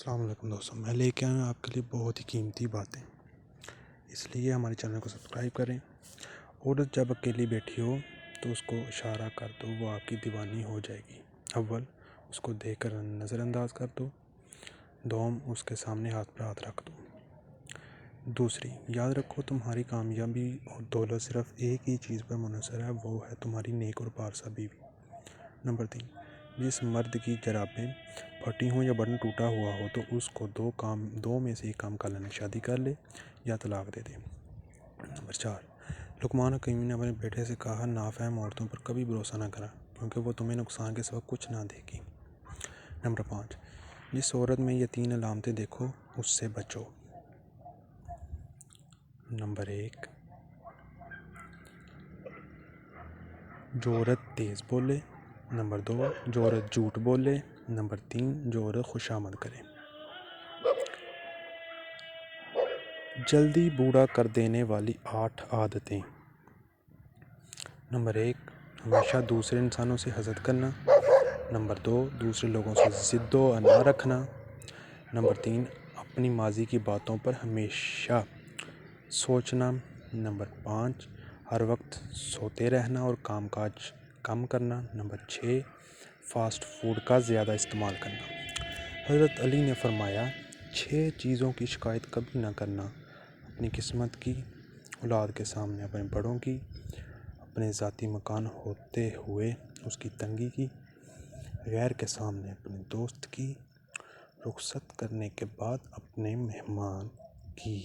السلام علیکم دوستوں، میں لے کے آیا ہوں آپ کے لیے بہت ہی قیمتی باتیں، اس لیے ہمارے چینل کو سبسکرائب کریں۔ عورت جب اکیلی بیٹھی ہو تو اس کو اشارہ کر دو، وہ آپ کی دیوانی ہو جائے گی۔ اول اس کو دیکھ کر نظر انداز کر دو، دوم اس کے سامنے ہاتھ پر ہاتھ رکھ دو۔ دوسری، یاد رکھو تمہاری کامیابی اور دولت صرف ایک ہی چیز پر منحصر ہے، وہ ہے تمہاری نیک اور پارسا بیوی۔ نمبر 3، جس مرد کی جرابیں پھٹی ہوں یا بٹن ٹوٹا ہوا ہو تو اس کو دو میں سے ایک کام کر لینا، شادی کر لے یا طلاق دے دے۔ نمبر 4، لقمان حکیم نے اپنے بیٹے سے کہا، نافہم عورتوں پر کبھی بھروسہ نہ کرنا کیونکہ وہ تمہیں نقصان کے سوا کچھ نہ دے گی۔ نمبر 5، جس عورت میں یہ 3 علامتیں دیکھو اس سے بچو۔ نمبر 1، جو عورت تیز بولے۔ نمبر 2، جو عورت جھوٹ بولے۔ نمبر 3، جو عورت خوشامد کرے۔ جلدی بوڑھا کر دینے والی 8 عادتیں۔ نمبر 1، ہمیشہ دوسرے انسانوں سے حسد کرنا۔ نمبر 2، دوسرے لوگوں سے ضد و انا رکھنا۔ نمبر 3، اپنی ماضی کی باتوں پر ہمیشہ سوچنا۔ نمبر 5، ہر وقت سوتے رہنا اور کام کاج کم کرنا۔ نمبر 6، فاسٹ فوڈ کا زیادہ استعمال کرنا۔ حضرت علی نے فرمایا، 6 چیزوں کی شکایت کبھی نہ کرنا: اپنی قسمت کی، اولاد کے سامنے اپنے بڑوں کی، اپنے ذاتی مکان ہوتے ہوئے اس کی تنگی کی، غیر کے سامنے اپنے دوست کی، رخصت کرنے کے بعد اپنے مہمان کی۔